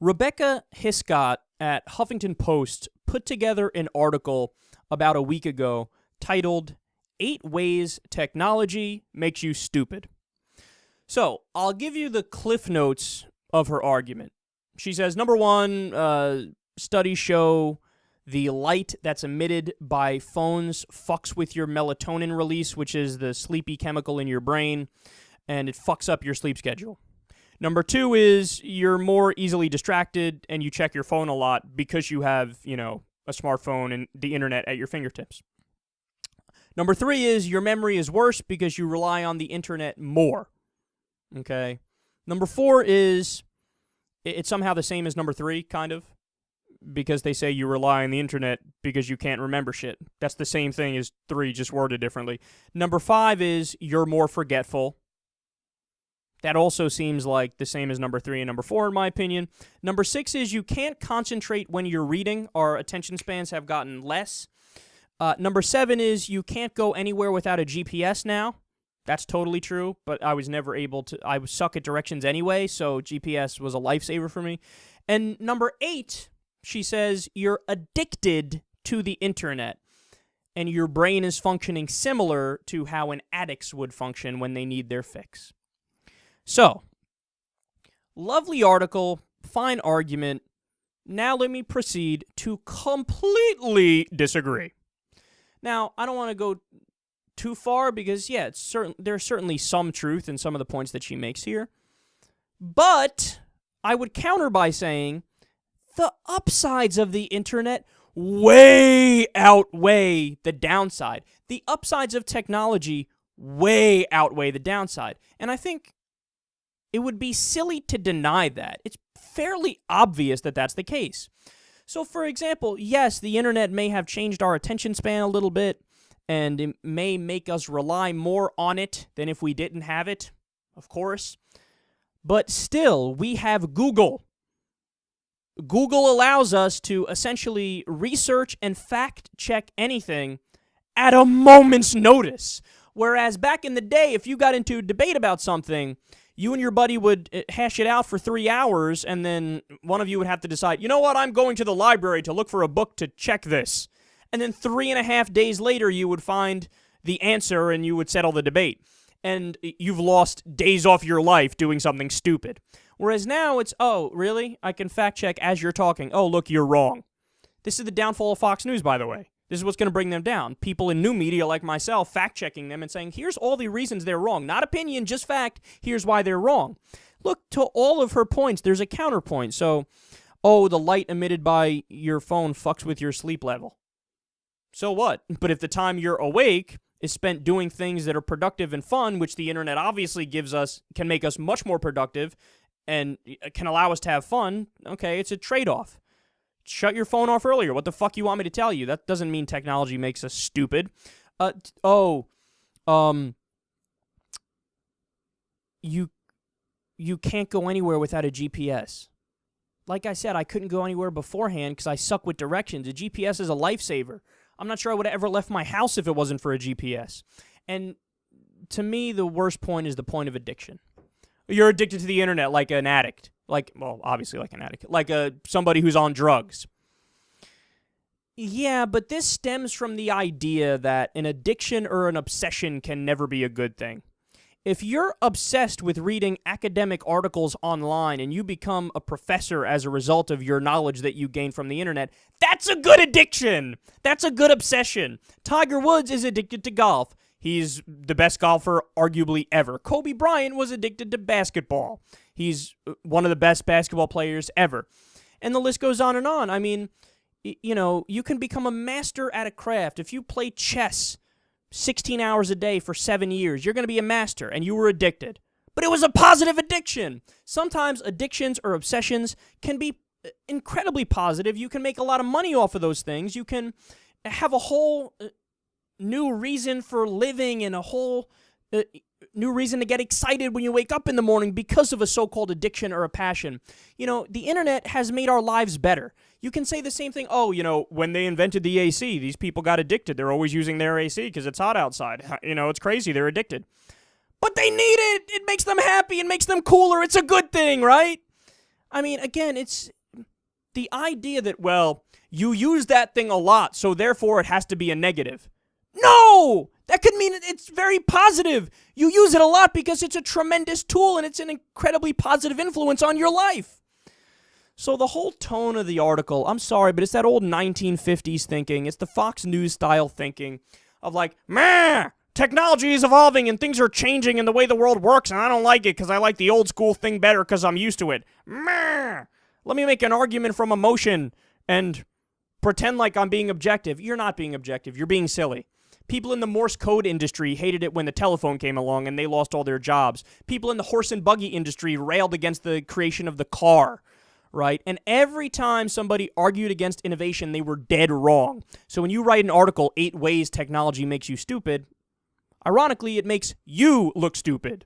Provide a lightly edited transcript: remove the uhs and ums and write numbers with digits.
Rebecca Hiscott at Huffington Post put together an article about a week ago titled 8 Ways Technology Makes You Stupid. So, I'll give you the cliff notes of her argument. She says, number one, studies show the light that's emitted by phones fucks with your melatonin release, which is the sleepy chemical in your brain, and it fucks up your sleep schedule. Number two is you're more easily distracted and you check your phone a lot because you have, a smartphone and the internet at your fingertips. Number three is your memory is worse because you rely on the internet more. Okay. Number four is it's somehow the same as number three, kind of, because they say you rely on the internet because you can't remember shit. That's the same thing as three, just worded differently. Number five is you're more forgetful. That also seems like the same as number three and number four, in my opinion. Number six is you can't concentrate when you're reading. Our attention spans have gotten less. Number seven is you can't go anywhere without a GPS now. That's totally true, but I was never able to. I suck at directions anyway, so GPS was a lifesaver for me. And number eight, she says you're addicted to the internet, and your brain is functioning similar to how an addict's would function when they need their fix. So, lovely article, fine argument. Now let me proceed to completely disagree. Now, I don't want to go too far because, yeah, there's certainly some truth in some of the points that she makes here. But I would counter by saying the upsides of the internet way outweigh the downside. The upsides of technology way outweigh the downside. And I think it would be silly to deny that. It's fairly obvious that that's the case. So, for example, yes, the internet may have changed our attention span a little bit, and it may make us rely more on it than if we didn't have it, of course. But still, we have Google. Google allows us to essentially research and fact-check anything at a moment's notice. Whereas back in the day, if you got into a debate about something, you and your buddy would hash it out for 3 hours, and then one of you would have to decide, you know what, I'm going to the library to look for a book to check this. And then 3.5 days later, you would find the answer, and you would settle the debate. And you've lost days off your life doing something stupid. Whereas now, it's, oh, really? I can fact-check as you're talking. Oh, look, you're wrong. This is the downfall of Fox News, by the way. This is what's going to bring them down. People in new media like myself fact-checking them and saying, here's all the reasons they're wrong. Not opinion, just fact. Here's why they're wrong. Look, to all of her points, there's a counterpoint. So, oh, the light emitted by your phone fucks with your sleep level. So what? But if the time you're awake is spent doing things that are productive and fun, which the internet obviously gives us, can make us much more productive and can allow us to have fun, okay, it's a trade-off. Shut your phone off earlier. What the fuck you want me to tell you? That doesn't mean technology makes us stupid. You can't go anywhere without a GPS. Like I said, I couldn't go anywhere beforehand because I suck with directions. A GPS is a lifesaver. I'm not sure I would have ever left my house if it wasn't for a GPS. And to me, the worst point is the point of addiction. You're addicted to the internet like an addict. Obviously like an addict. Like somebody who's on drugs. Yeah, but this stems from the idea that an addiction or an obsession can never be a good thing. If you're obsessed with reading academic articles online and you become a professor as a result of your knowledge that you gain from the internet, that's a good addiction. That's a good obsession. Tiger Woods is addicted to golf. He's the best golfer arguably ever. Kobe Bryant was addicted to basketball. He's one of the best basketball players ever. And the list goes on and on. I mean, you can become a master at a craft. If you play chess 16 hours a day for 7 years, you're going to be a master, and you were addicted. But it was a positive addiction. Sometimes addictions or obsessions can be incredibly positive. You can make a lot of money off of those things. You can have a whole new reason for living and a whole new reason to get excited when you wake up in the morning because of a so-called addiction or a passion. The internet has made our lives better. You can say the same thing, when they invented the AC, these people got addicted. They're always using their AC because it's hot outside. It's crazy. They're addicted. But they need it. It makes them happy. It makes them cooler. It's a good thing, right? I mean, again, it's the idea that, well, you use that thing a lot, so therefore it has to be a negative. No! That could mean it's very positive. You use it a lot because it's a tremendous tool and it's an incredibly positive influence on your life. So the whole tone of the article, I'm sorry, but it's that old 1950s thinking. It's the Fox News style thinking of like, meh, technology is evolving and things are changing in the way the world works and I don't like it because I like the old school thing better because I'm used to it. Meh. Let me make an argument from emotion and pretend like I'm being objective. You're not being objective. You're being silly. People in the Morse code industry hated it when the telephone came along and they lost all their jobs. People in the horse and buggy industry railed against the creation of the car, right? And every time somebody argued against innovation, they were dead wrong. So when you write an article, 8 ways technology makes you stupid, ironically, it makes you look stupid.